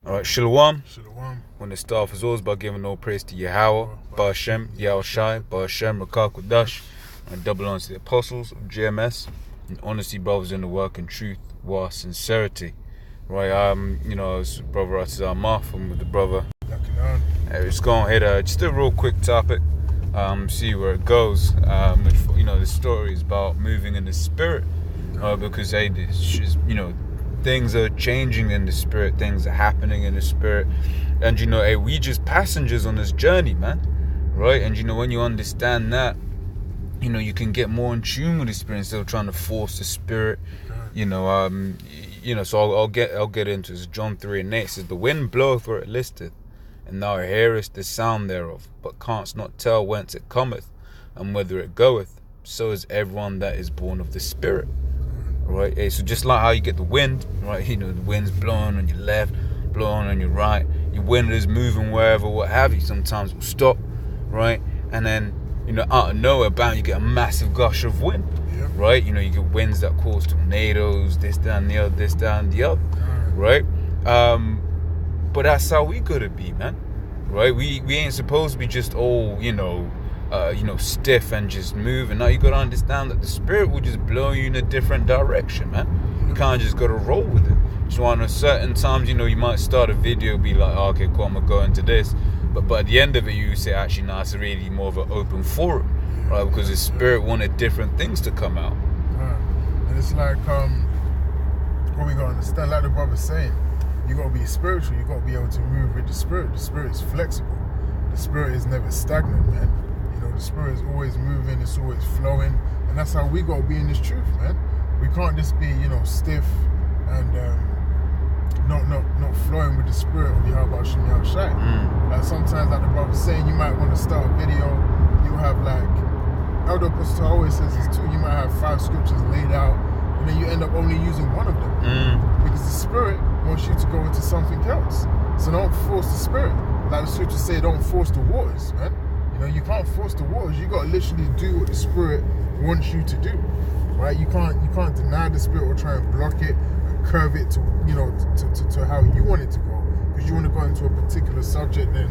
Alright, Shalom. Shalom. When the start is always by giving all praise to Yahweh, Ba'Shem, Yahushai, Ba'Shem, Rakakudash, and double honor to the apostles of GMS, and honesty, brothers in the work and truth, war, sincerity. Right, I was brother Atizar I'm with the brother. It's going to hit just a real quick topic, see where it goes. The story is about moving in the spirit, because things are changing in the spirit, things are happening in the spirit, and we just passengers on this journey, man, right? And when you understand that, you can get more in tune with the spirit instead of trying to force the spirit. So I'll get into this. John 3:8 says, "The wind bloweth where it listeth, and thou hearest the sound thereof, but canst not tell whence it cometh, and whither it goeth. So is everyone that is born of the Spirit." Right? So just like how you get the wind, right? The wind's blowing on your left, blowing on your right. Your wind is moving wherever, what have you. Sometimes it will stop, right? And then, out of nowhere, bam, you get a massive gush of wind. Yep. Right? You get winds that cause tornadoes, this, that, and the other, this, that, and the other. Right? But that's how we gotta be, man. Right? We ain't supposed to be just stiff and just moving. Now you gotta understand that the spirit will just blow you in a different direction, man. You can't just gotta roll with it. Just want to certain times, you might start a video, be like, oh, okay, cool, I'm gonna go into this. But at the end of it, you say, actually, no, it's really more of an open forum, right? Because the spirit wanted different things to come out. And it's like, what we gotta understand, like the brother's saying, you gotta be spiritual. You gotta be able to move with the spirit. The spirit is flexible. The spirit is never stagnant, man. The spirit is always moving, it's always flowing, and that's how we gotta be in this truth, man. We can't just be, stiff and not flowing with the spirit of Yahweh Shem Yahushai. Like sometimes, like the brother's saying, you might want to start a video, you have like, Elder Apostle always says this too, you might have 5 scriptures laid out, and then you end up only using one of them. Because the spirit wants you to go into something else. So don't force the spirit. Like the scriptures say, don't force the waters, man. You can't force the waters. You gotta literally do what the spirit wants you to do, right? You can't deny the spirit or try and block it and curve it to to how you want it to go, because you want to go into a particular subject. Then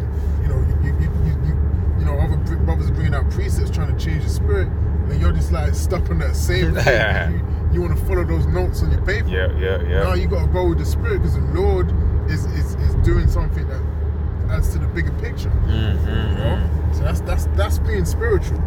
other brothers are bringing out precepts trying to change the spirit, and you're just like stuck on that same thing. You want to follow those notes on your paper. Yeah. Now you gotta go with the spirit, because the Lord is doing something that adds to the bigger picture. So that's being spiritual.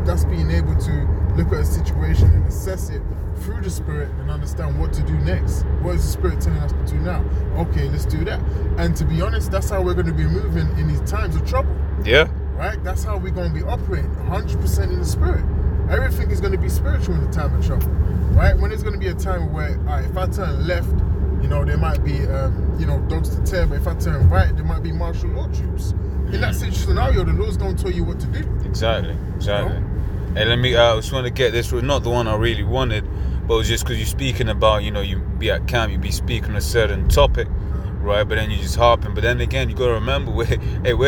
That's being able to look at a situation and assess it through the spirit and understand what to do next. What is the spirit telling us to do now? Okay, let's do that. And to be honest, that's how we're going to be moving in these times of trouble. Yeah. Right? That's how we're going to be operating 100% in the spirit. Everything is going to be spiritual in the time of trouble. Right? When there's going to be a time where, if I turn left, there might be, dogs to tear, but if I turn right, there might be martial law troops. In that scenario, the Lord's going to tell you what to do. Exactly. Hey, I just want to get this, not the one I really wanted, but it was just because you're speaking about, you be at camp, you be speaking on a certain topic, right? But then you just harping. But then again, you got to remember, we're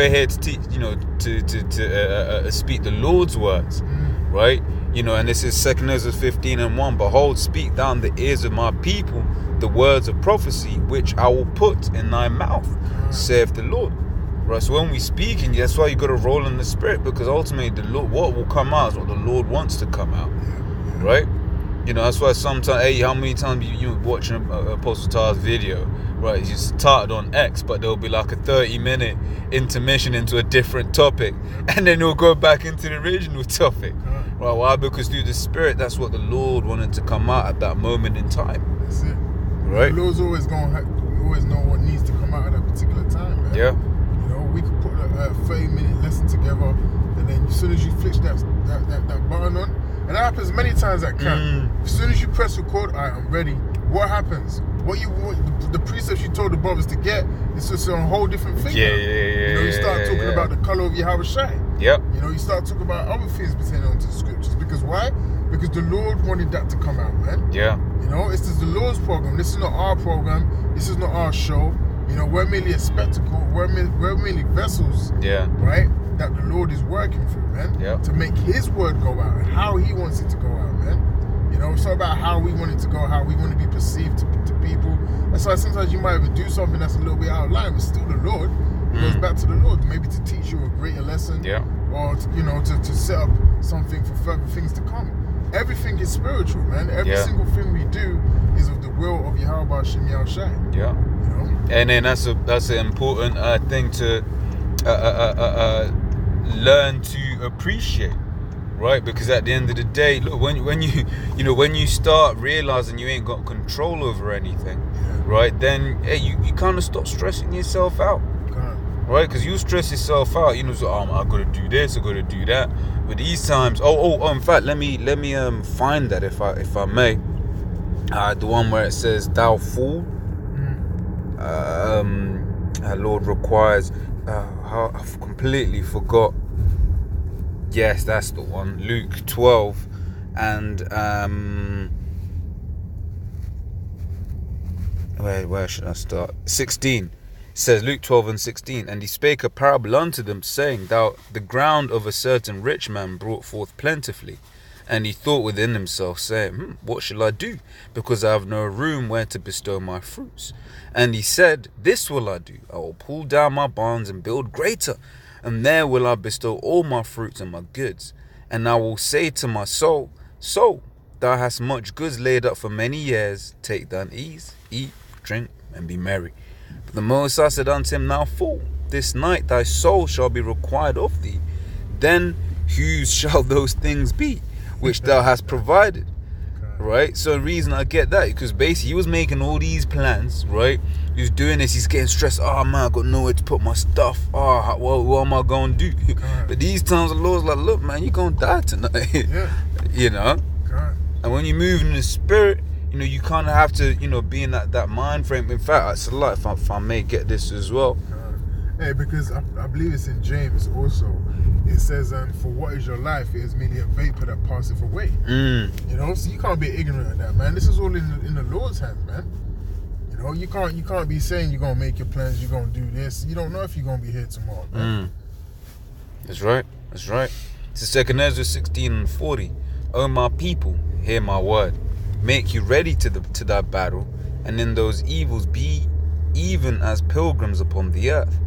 here to teach, to speak the Lord's words, right? And this is 2 Ezra 15:1. Behold, speak down the ears of my people the words of prophecy, which I will put in thy mouth, saith the Lord. Right, so when we speak, and that's why you got to roll in the spirit, because ultimately the Lord, what will come out is what the Lord wants to come out, right? That's why sometimes, how many times you watching Apostle Tar's video, right? He's started on X, but there'll be like a 30-minute intermission into a different topic, and then he'll go back into the original topic. Right? Why? Because through the spirit, that's what the Lord wanted to come out at that moment in time. That's it. Right? The Lord's always always know what needs to come out at that particular time, man. Yeah. We could put a 30-minute lesson together, and then as soon as you flick that button on, and that happens many times at camp. As soon as you press record, all right, I'm ready. What happens? The precepts you told the brothers to get, it's just a whole different thing. You start talking about the color of Yahweh Shai. Yep. You start talking about other things pertaining to the scriptures. Because why? Because the Lord wanted that to come out, man. Yeah. It's just the Lord's program. This is not our program. This is not our show. We're merely a spectacle. We're merely vessels. Yeah. Right? That the Lord is working through, man. Yeah. To make His word go out and how He wants it to go out, man. It's all about how we want it to go, how we want to be perceived to people. That's why sometimes you might even do something that's a little bit out of line, but still the Lord. It goes back to the Lord, maybe to teach you a greater lesson, or to set up something for further things to come. Everything is spiritual, man. Every single thing we do is of the will of Yahweh Shem Shai. Yeah. And then that's an important thing to learn to appreciate, right? Because at the end of the day, look, when you start realizing you ain't got control over anything, right? Then you kind of stop stressing yourself out. Right, because you stress yourself out, so I gotta do this, I gotta do that. But these times, in fact, let me find that if I may. The one where it says, "Thou fool." Our Lord requires. I've completely forgot. Yes, that's the one. Luke 12, and where should I start? 16. Says Luke 12 and 16, and he spake a parable unto them, saying, the ground of a certain rich man brought forth plentifully. And he thought within himself, saying, what shall I do? Because I have no room where to bestow my fruits. And he said, this will I do. I will pull down my barns and build greater, and there will I bestow all my fruits and my goods. And I will say to my soul, soul, thou hast much goods laid up for many years. Take thine ease, eat, drink, and be merry. But the Most High said unto him, thou fool, this night thy soul shall be required of thee. Then whose shall those things be which thou hast provided? Right? So the reason I get that, because basically he was making all these plans, right? He was doing this, he's getting stressed. Oh man, I got nowhere to put my stuff. Oh, what am I going to do? But these times the Lord's like, look man, you're going to die tonight. And when you're moving in the spirit, you kind of have to, be in that mind frame. In fact, it's a lot, if I may get this as well. Hey, because I believe it's in James also. It says, for what is your life? It is merely a vapor that passeth away. So you can't be ignorant of that, man. This is all in the Lord's hands, man. You can't be saying you're going to make your plans, you're going to do this. You don't know if you're going to be here tomorrow, man. That's right. It's 2 Ezra 16 and 40. O my people, hear my word. Make you ready to that battle, and in those evils be even as pilgrims upon the earth.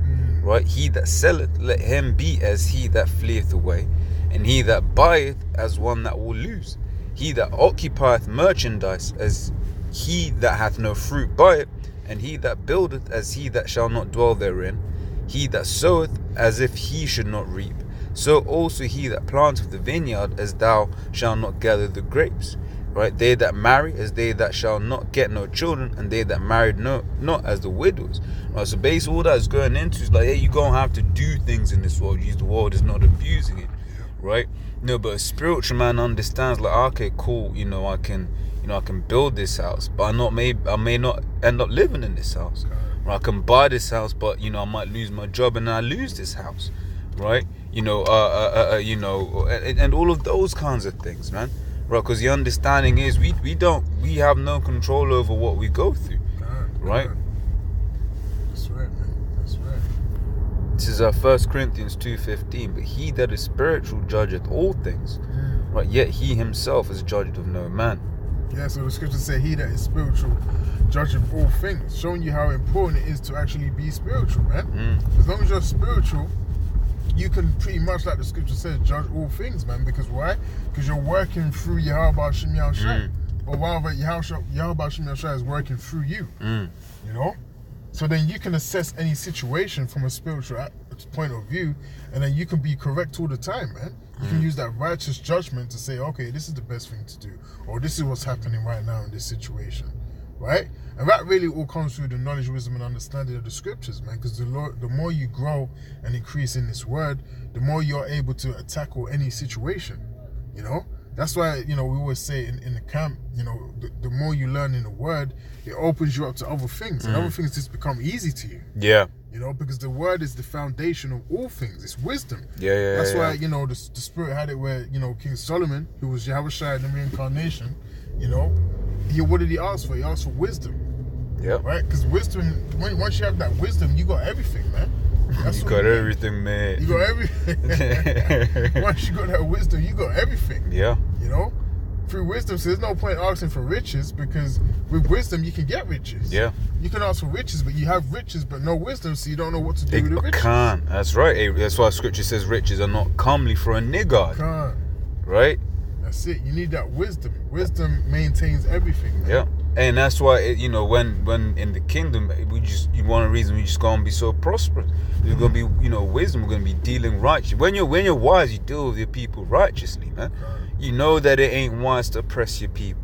Right? He that selleth, let him be as he that fleeth away, and he that buyeth as one that will lose. He that occupieth merchandise as he that hath no fruit by it, and he that buildeth as he that shall not dwell therein. He that soweth as if he should not reap. So also he that planteth the vineyard as thou shalt not gather the grapes. Right? They that marry as they that shall not get no children, and they that married not as the widows. Right? So basically all that is going into is like, hey, you're going to have to do things in this world. The world is not abusing it. Right? But a spiritual man understands like, okay, cool, I can build this house, but I may not end up living in this house. Right? I can buy this house, but I might lose my job and I lose this house. Right? And all of those kinds of things, man. Right, because the understanding is we have no control over what we go through, right? That's right, man. That's right. This is 1 Corinthians 2:15. But he that is spiritual judgeth all things, right? Yet he himself is judged of no man. Yeah, so the scriptures say he that is spiritual judgeth all things, showing you how important it is to actually be spiritual, man. As long as you're spiritual, you can pretty much, like the scripture says, judge all things, man. Because why? Because you're working through Yahweh Shem Shai. Or rather, Yahweh Shem Shai is working through you. So then you can assess any situation from a spiritual point of view, and then you can be correct all the time, man. You can use that righteous judgment to say, okay, this is the best thing to do, or this is what's happening right now in this situation, right? And that really all comes through the knowledge, wisdom, and understanding of the scriptures, man. Because the more you grow and increase in this word, the more you're able to tackle any situation. That's why we always say in the camp, the more you learn in the word, it opens you up to other things, and other things just become easy to you. Yeah. Because the word is the foundation of all things. It's wisdom. Yeah. That's why the Spirit had it where King Solomon, who was Yahweh Shai in the reincarnation, what did he ask for? He asked for wisdom. Yeah. Right? Because wisdom, once you have that wisdom, you got everything, man. You got everything, man. You got everything. Once you got that wisdom, you got everything. Yeah. Through wisdom, so there's no point asking for riches, because with wisdom you can get riches. Yeah. You can ask for riches, but you have riches but no wisdom, so you don't know what to do with the riches. Can't. That's right. That's why Scripture says riches are not comely for a niggard. Can't. Right? That's it. You need that wisdom. Wisdom maintains everything, man. Yeah. And that's why, when in the kingdom, one of the reasons we just gonna be so prosperous. We're gonna be, wisdom. We're gonna be dealing righteously. When you're wise, you deal with your people righteously, man. You know that it ain't wise to oppress your people,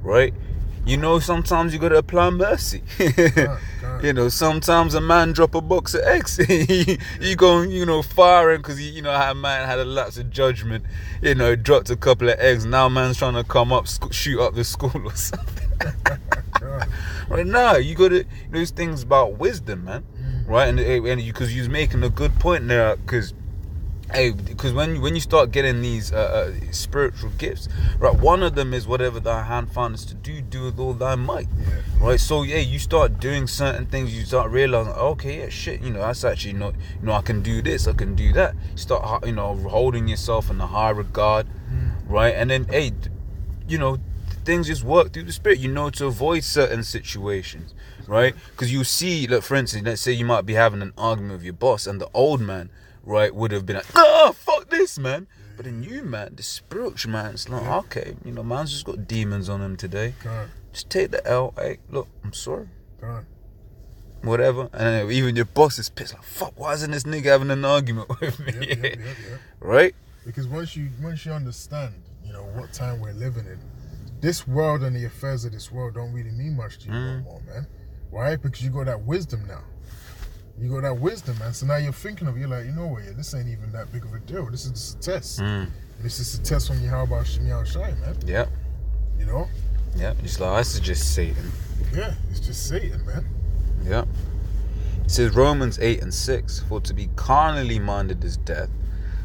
right? Sometimes you gotta apply mercy. Sometimes a man drop a box of eggs. you go, fire him because a man had a lapse of judgment. Dropped a couple of eggs. Now man's trying to come up, shoot up the school or something. Right now, you gotta those things about wisdom, man. Right, and because you was making a good point there, because when you start getting these spiritual gifts, right, one of them is whatever thy hand findest to do with all thy might. Right, so you start doing certain things, you start realizing, okay, shit, that's actually not, I can do this, I can do that. You start, holding yourself in a high regard, right, and then things just work through the Spirit, to avoid certain situations, right? Because you see, look, for instance, let's say you might be having an argument with your boss, and the old man, right, would have been like, fuck this, man. But the new man, the spiritual man, it's like, okay, man's just got demons on him today. Just take the L. Hey, look, I'm sorry. Whatever. And then even your boss is pissed, like, fuck, why isn't this nigga having an argument with me? Right? Because once you understand, what time we're living in, this world and the affairs of this world don't really mean much to you no more, man. Why? Because you got that wisdom now. You got that wisdom, man. So now you're thinking of, you're like, this ain't even that big of a deal. This is just a test. This is a test from you. How about Shimei Shai, man? Yeah. Yeah. It's like, this is just Satan. Yeah, it's just Satan, man. Yeah. It says Romans 8:6, for to be carnally minded is death,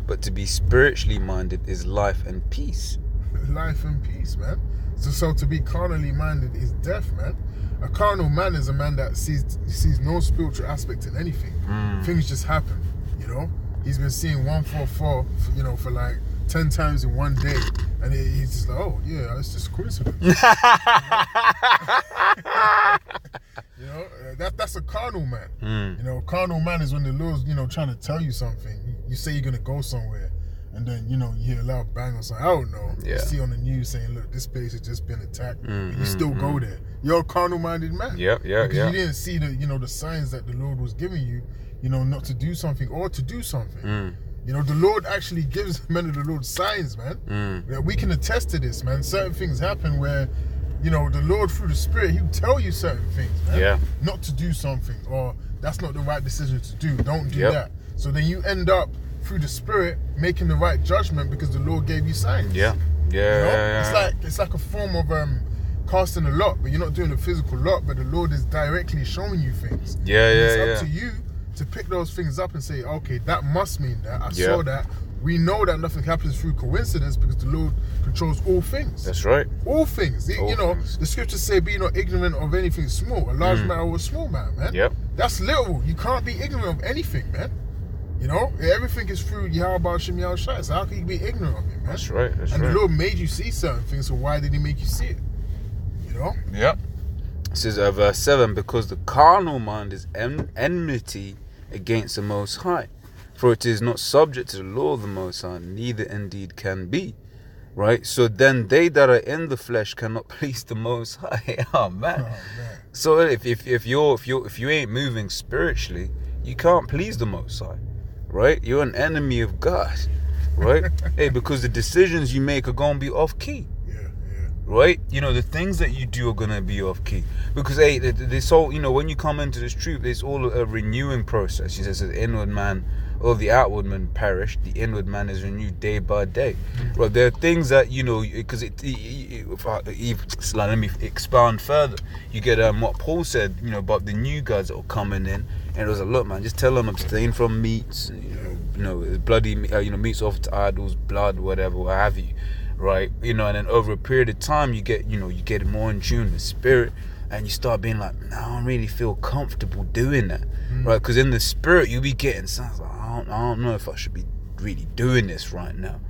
but to be spiritually minded is life and peace. Life and peace, man. So to be carnally minded is death, man. A carnal man is a man that sees no spiritual aspect in anything. Things just happen, He's been seeing 144, for like 10 times in one day, and he's just like, oh yeah, it's just coincidence. That's a carnal man. Carnal man is when the Lord's trying to tell you something. You say you're gonna go somewhere, and then you hear a loud bang or something. I don't know. You see on the news saying, look, this place has just been attacked, and you still go there. You're a carnal-minded man. Yeah. Because you didn't see the signs that the Lord was giving you, not to do something or to do something. The Lord actually gives men of the Lord signs, man. We can attest to this, man. Certain things happen where, the Lord through the Spirit, He'll tell you certain things, man. Yeah. Not to do something, or that's not the right decision to do. Don't do that. So then you end up through the Spirit making the right judgment because the Lord gave you signs. It's like a form of casting a lot, but you're not doing a physical lot, but the Lord is directly showing you things. It's up to you to pick those things up and say, okay, that must mean that. I saw that. We know that nothing happens through coincidence because the Lord controls all things. That's right. All things. The scriptures say, be not ignorant of anything small. A large matter or a small matter, man. That's little. You can't be ignorant of anything, man. Everything is through Yahweh Shemiyah Shai. So how can you be ignorant of it, man? That's right. And the Lord made you see certain things, so why did He make you see it? It says verse 7, because the carnal mind is enmity against the Most High, for it is not subject to the law of the Most High, neither indeed can be. Right? So then they that are in the flesh cannot please the Most High. Oh man. So if you ain't moving spiritually, you can't please the Most High. Right? You're an enemy of God. Right? Because the decisions you make are gonna be off key. Right? The things that you do are going to be off key. Because, this whole, when you come into this truth, it's all a renewing process. He says the inward man, or the outward man perish, the inward man is renewed day by day. Right? There are things that, because let me expand further. You get what Paul said, about the new guys that are coming in. And it was like, look, man, just tell them abstain from meats, bloody, meats offered to idols, blood, whatever, what have you. Right, and then over a period of time, you get more in tune with the Spirit, and you start being like, no, I don't really feel comfortable doing that, right? Because in the Spirit, you be getting sounds like, I don't know if I should be really doing this right now,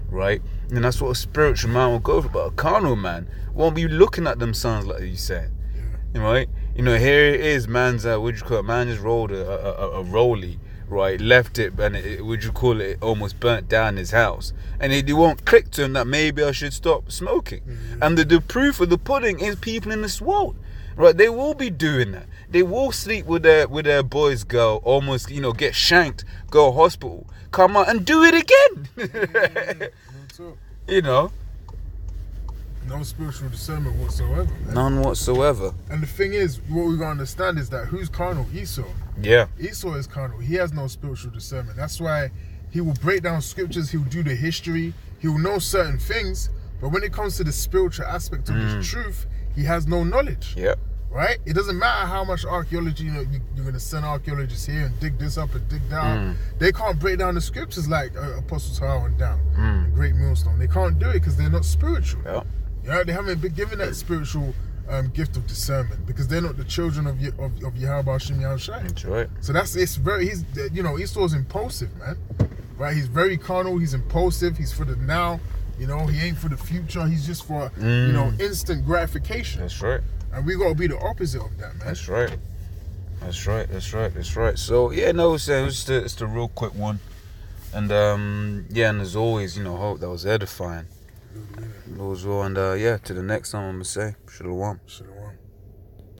right? And that's what a spiritual man will go for. But a carnal man won't be looking at them sons like you said, right? You know, here it is, man's what do you call it? Man just rolled a rollie, right? Left it, and would you call it? Almost burnt down his house, and it won't click to him that maybe I should stop smoking. And the proof of the pudding is people in this world, right? They will be doing that. They will sleep with their boys' girl, almost, you know, get shanked, go to hospital, come out and do it again. You know. No spiritual discernment whatsoever, man. None whatsoever. And the thing is, what we gotta understand is that who's carnal? Esau. Yeah. Esau is carnal. He has no spiritual discernment. That's why he will break down scriptures, he will do the history, he will know certain things, but when it comes to the spiritual aspect of this truth, he has no knowledge. Yeah. Right? It doesn't matter how much archaeology, you know, you're going to send archaeologists here and dig this up and dig that up. They can't break down the scriptures like Apostle Tower and down, and Great Millstone. They can't do it because they're not spiritual. Yeah. Yeah, they haven't been given that spiritual gift of discernment because they're not the children of Yahweh Hashem Yahushai. That's right. So he's you know, Esau's impulsive, man. Right? He's very carnal. He's impulsive. He's for the now. You know, he ain't for the future. He's just for you know, instant gratification. That's right. And we gotta be the opposite of that, man. That's right. That's right. That's right. That's right. So yeah, no, it's just a real quick one, and yeah, and as always, you know, hope that was edifying. As well, and yeah, to the next time, I'm gonna say, Shalom.